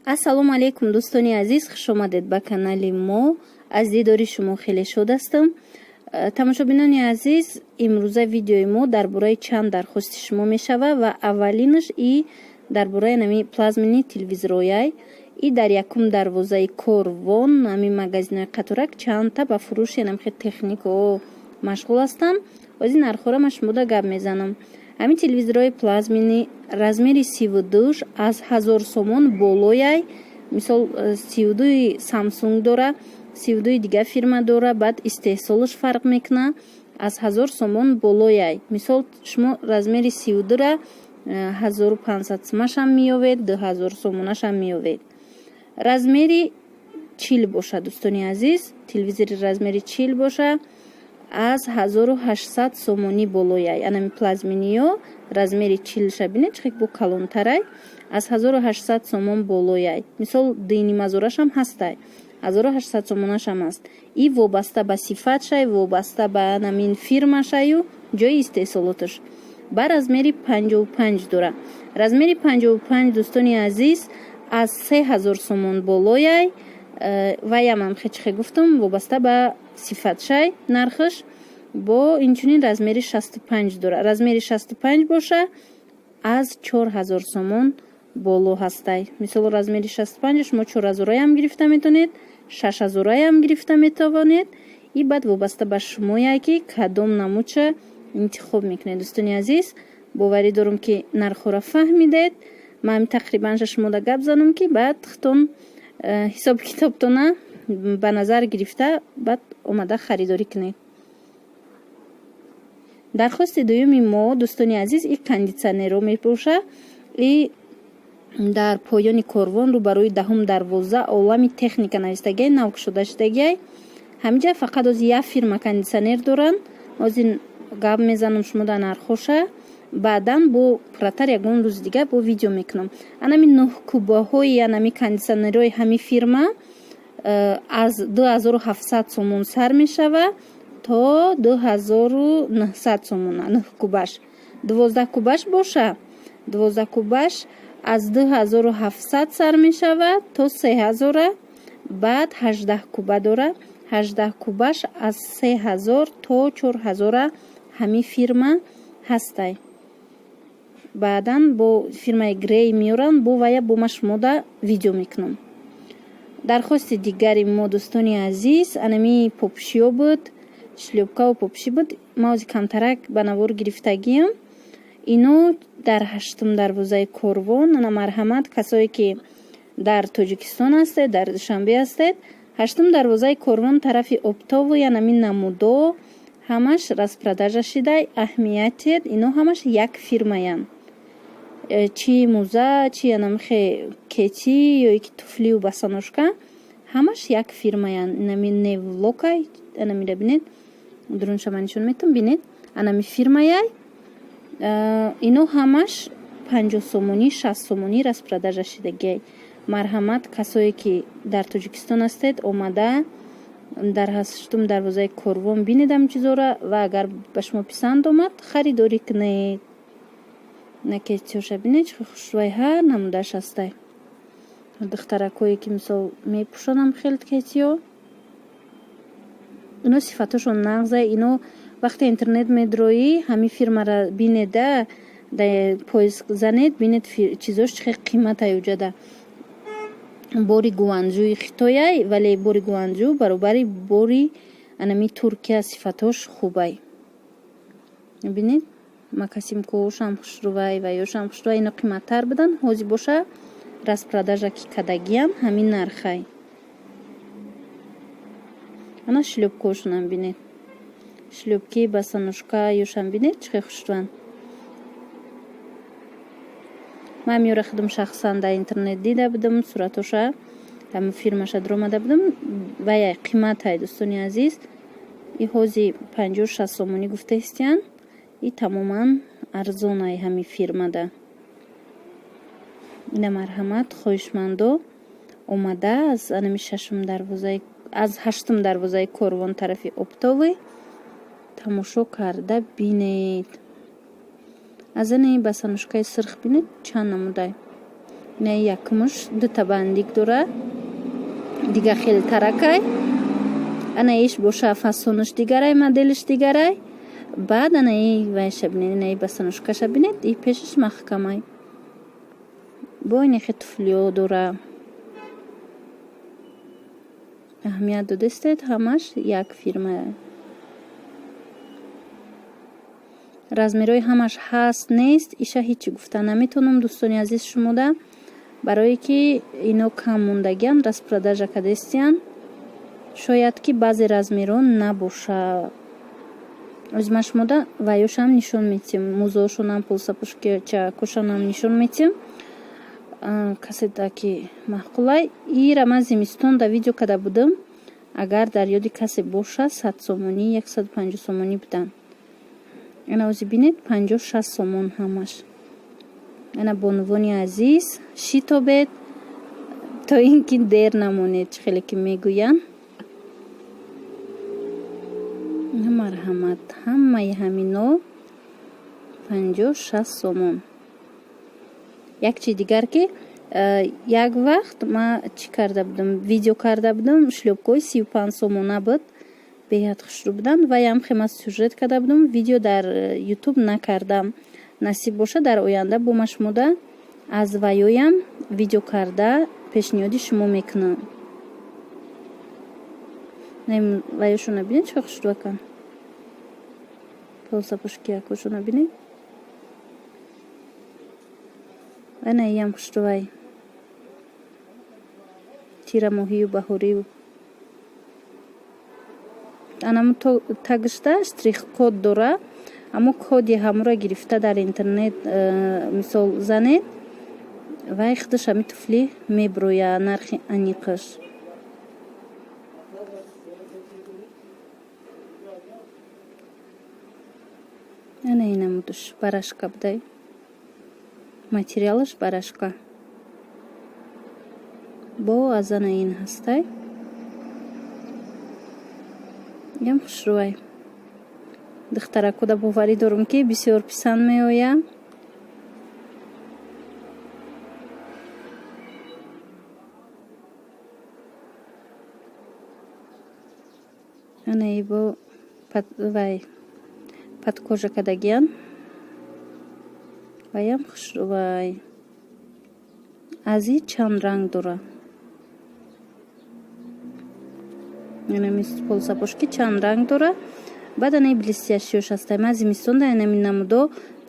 ассалому алайкум дӯстони азиз, хушомадед ба канали мо. аз дидори шумо хеле шод ҳастам. тамошобинони азиз, имрӯза видеои мо дар бораи чанд дархости шумо мешава ва аввалинаш и дар бораи нами плазмени телевизорояй и дар якум дарвозаи корвон нами магазинои қатурак чандта ба фурӯши намхе техникао машғул ҳастам. ози нархора ма шумода гап мезанам. ҳамин телевизорҳои плазмени размери 32 аз 1000 сомон болояй. мисол 32 Samsung дора, 32 дига фирма дора, баъд истеҳсолаш фарқ мекуна. аз 1000 сомон болояй. мисол шумо размери 32 1500 сомашам меёвед, 2000 сомонашам меёвед. размери 40 боша дӯстони азиз, телевизори размери 40 боша аз 1800 сомонӣ болояй. анами плазмениё размери 40 шабинед чихек бо калонтарай аз 1800 сомон болояй. мисол дини мазорашам ҳастай, 1800 сомонашам аст. и вобаста ба сифатшай, вобаста ба намин фирмашаю ҷои истеҳсолоташ. ба размери 55 дора. размери 55 дӯстони азиз аз 3000 сомон болояй. ваямам чихе гуфтам вобаста ба сифатшай нархаш. бо инчунин размери 65 дора. размери 65 боша аз 4000 сомон боло ҳастай. мисол размери 65 шумо 4000 ам гирифта метавонед, 6000 ам гирифта метавонед. и баъд вобаста ба шумояй ки кадом намудша интихоб мекунед. дӯстони азиз, боварӣ дорам ки нархора фаҳмидед. ман тақрибан шумода гап занам ки баъд хитон ҳисоб китобтона ба назар гирифта баъд омада харидорӣ кунед. дархости дуюми мо дӯстони азиз и кондитсионерро мебоша. и дар поёни корвон рӯбарӯи 10 дарвоза олами техника навистагиай навкушода шудагиай. ҳамиҷа фақат ози як фирма кондитсионер доранд. ози гап мезанам шумода нархоша. баъдан бо пурратар ягон рӯзи дига бо видео мекунам. анами 9 кубаҳои анами кондитсионерҳои ҳами фирма аз 2700 сомон сар мешава то 2900 сомон. 9 кубаш 12 кубаш боша, 12 кубаш аз 2700 сар мешава то 3000. баъд 18 куба дора. 18 кубаш аз 3000 то 4000 ҳами фирма ҳастай. баъдан бо фирмаи Грей меёран. бо вая бо ма шумода видео мекунам. дархости дигари мо дӯстони азиз анами попшиё буд, шлёпкаву попши буд. ма ози камтарак ба навор гирифтагиям. ино дар 8 дарвозаи корвон. ана марҳамат касое ки дар Тоҷикистон ҳастед, дар Душанбе ҳастед. 8 дарвозаи корвон тарафи оптову янами намудо ҳамаш распродажа шидай. аҳмиятед ино ҳамаш як фирмаян. чи муза, чи янамхе кети ё ки туфлиу басаношка ҳамаш як фирмаян. инами невлокай анамира бинед дуруншама нишон метам бинед анами фирмаяй. ино ҳамаш 50 сомонӣ 60 сомонӣ распродажа шидагиай. марҳамат касое ки дар Тоҷикистон ҳастед омада дар 8 дарвозаи корвон бинедам чизора ва агар ба шумо писанд омад харидорӣ кунед. накетиёша бинед чихе хушрӯйҳа намудаш ҳастай. духтаракое ки мисол мепӯшонам хелт кетиё. ино сифатошон нағзай. ино вақте интернет медроӣ ҳами фирмара бинеда да поиск занед бинед чизош чихе қиматай уҷада. бори гуанҷӯи хитояй вале бори гуанҷӯ баробари бори анами Туркия сифатош хубай. бинед макасимкоошам хушрӯвай ва ёшам хушрӯвай. ино қиматтар будан. ҳози боша распродажа ки кадагиям ҳамин нархай. ана шлёпкаошонам бинед. шлёпки басанушка ёшам бинед чихе хушрӯванд. ман меёра худам шахсан дар интернет дида будам суратоша ҳама фирмаша даромада будам. ваяй қиматай дӯстони азиз. и ҳози 50-60 сомонӣ гуфтаистиян. и тамоман арзонай ҳами фирмада. ина марҳамат хоҳишмандо омада аз анами 6 дарвозаи аз 8 дарвозаи корвон тарафи оптовӣ тамошо карда бинед. аз ани басанушкаи сирх бинед чанд намудай. не якмуш дута бандик дора дига хел таракай ана иш боша фасонуш дигарай моделиш дигарай баъд ана и вайша бинед ана и басанушкаша бинед и пешиш маҳкамай бо нехе туфлиё дора аҳамият додестед ҳамаш як фирма размерои ҳамаш ҳаст нест иша ҳичи гуфта наметонам дӯстони азиз шумода барое ки ино кам мондагиан распродажа кардестиян шояд ки баъзе размерон набоша озма шумода ваёшам нишон метим музоошонам полсапушкачакошанам нишон метим каседаки маҳқулай ира ман зимистон да видео када будам агар дар ёди касе боша 100 сомонӣ 150 сомонӣ будам ана ози бинед 56 сомон ҳамаш ана бонувони азиз шитобед то ин ки дер намонед чӣ хеле ки мегӯянд марҳамат ҳамаи ҳамино 56 сомон як чи дигар ки як вақт ман чӣ карда будам видео карда будам шлёпкаҳои 35 сомона буд беҳад хушрӯ буданд ва ям хема сюжет карда будам видео дар ютуб накардам насиб боша дар оянда бо машмуда аз ваёям видео карда пешниҳоди шумо мекунам ваёшо набинед чӣ хушрӯакан полсапушкиякошо набинед ана ям хушрӯвай тирамоҳию баҳорию анамо тагишта штрих-код дора аммо коди ҳамура гирифта дар интернет мисол занед вай худаш ҳами туфли меброя нархи аниқаш ана инамудуш барашка будай материалаш барашка бо азана ин ҳастай ям хушрӯвай духтаракода боварӣ дорум ки бисёр писанд меояд ана и бо вай падкожа кадагиян ваям хушрӯвай ази чанд ранг дора полсапошки чанд ранг дора баъд анаи блестящиёш ҳастай ман зимистонда инами намудо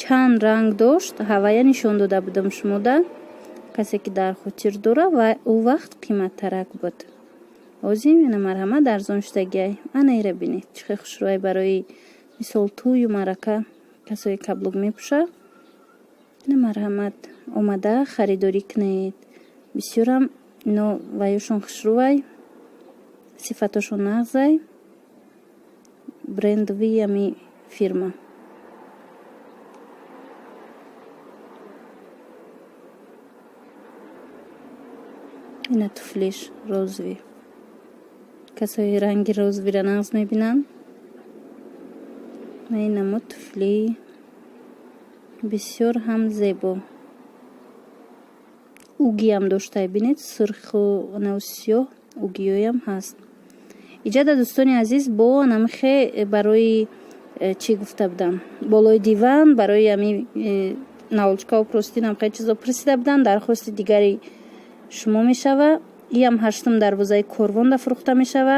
чанд ранг дошт ҳавая нишон дода будам шумода касе ки дар хотир дора ва ӯ вақт қиматтарак буд озим ина марҳамат арзон шудагиай ана ира бинед чӣ хел хушрӯвай барои мисол тӯю маърака касое каблук мепӯшад ина марҳамат омада харидорӣ кунед бисёрам ино ваёшон хушрӯвай сифатошон нағзай брендовии ами фирма ина туфлиш розви касои ранги розвира нағз мебинанд инамо туфли бисёр ҳам зебо угиам доштае бинед сурху навсиёҳ угиёям ҳаст иҷада дӯстони азиз бо намихе барои чӣ гуфта будам болои диван барои ами наволчкаву простин ҳамқай чизо пурсида буданд дархости дигари шумо мешава иам 8 дарвозаи корвонда фурӯхта мешава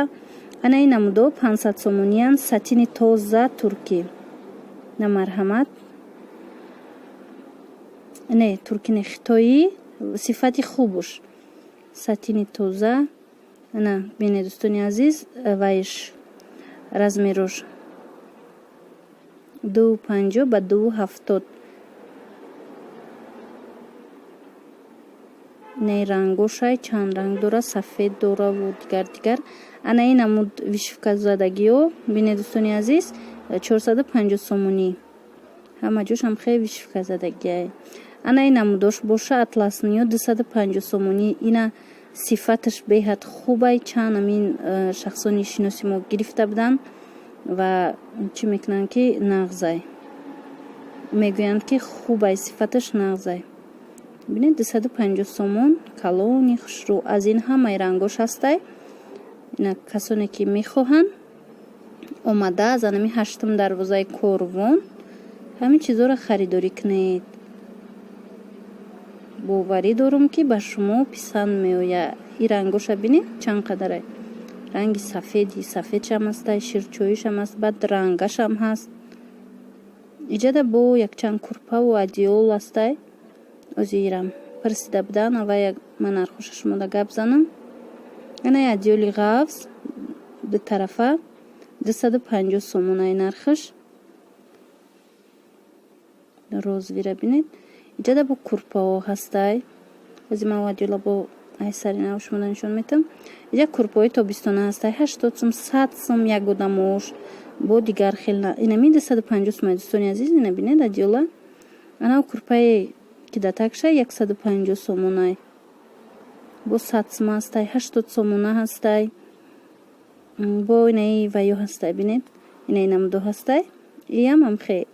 ана ин намудо 500 сомониян сатини тоза туркӣ на марҳамат не туркӣ не хитоӣ сифати хубуш сатини тоза ана бинед дӯстони азиз вайш размерош 250 ба 270 не рангошай чанд ранг дора сафед дора ву дигар ана ин амуд вишивка задагиё бинед дӯстони азиз 450 сомонӣ ҳама ҷош ҳам хеле вишивка задагиай ана ин амудош боша атласниё 250 сомонӣ ина сифаташ беҳад хубай чанд амин шахсони шиноси мо гирифта буданд ва чӣ мекунанд ки нағзай мегӯянд ки хубай сифаташ нағзай бинед 250 сомон калони хушрӯ. Аз ин ҳамаи рангош ҳастай. Ина касоне ки мехоҳанд омада аз анами 8-ум дарвозаи Корвон ҳамин чизоро харидорӣ кунед. боварӣ дорам ки ба шумо писанд меояд. ин рангоша бинед чанд қадаре. ранги сафедшам ҳастай, ширчоишам ҳаст, баъд рангашам ҳаст. иҷада бо якчанд курпаву одеёл ҳастай. озирам пурсида будан, ава як ман нархоша шумода гап занам. ана одеёли ғафз ду тарафа 250 сомон ай нархаш. розвира бинед. иҷада бо курпаҳо ҳастай. ози ман одеёла бо айсари нав шумода нишон метам. иҷа курпаҳои тобистона ҳастай. 80 сом, 100 сом як одамош. бо дигар хел инами 250 сом дӯстони азиз. ина бинед одеёла. ана курпаи ки датакша 150 сомонай. бо 100 сом ҳастай, 80 сомона ҳастай. бо инаи ваё ҳастай бинед. инаи намудо ҳастай. иям ҳамхе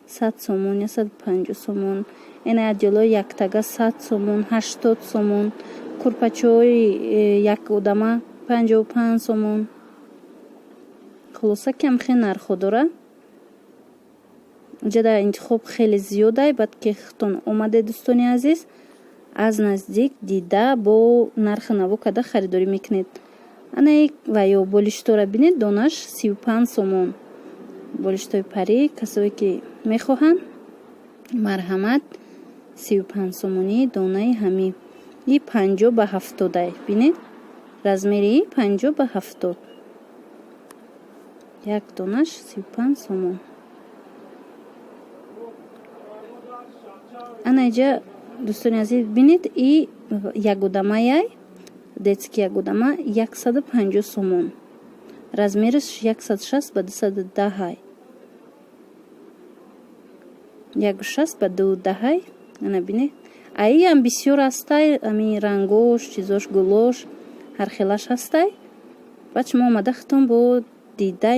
100 сомон, 150 сомон. ина одеёлои яктага 100 сомон, 80 сомон. курпачаҳои як одама 55 сомон. хулоса ки ҳамхе нархо дора. иҷада интихоб хеле зиёдай. баъд ки хитон омаде дӯстони азиз, аз наздик дида бо нархи наво када харидорӣ мекунед. ана ваё болиштора бинед, донаш 35 сомон. болиштои парӣ касое ки мехоҳанд марҳамат 35 сомонӣ донаи ҳами. и 50 ба 70 ай бинед. размери 50 ба 70. як донаш 35 сомон. ана иҷа дӯстони азиз бинед, и як одамаяй детский як одама 150 сомон. размериш 160 ба 210 ай. 160 ба 210 ай. ана бинед. аи ам бисёр ҳастай. ами рангош, чизош, гулош ҳар хелаш ҳастай. баъд шумо омада хитон бо дида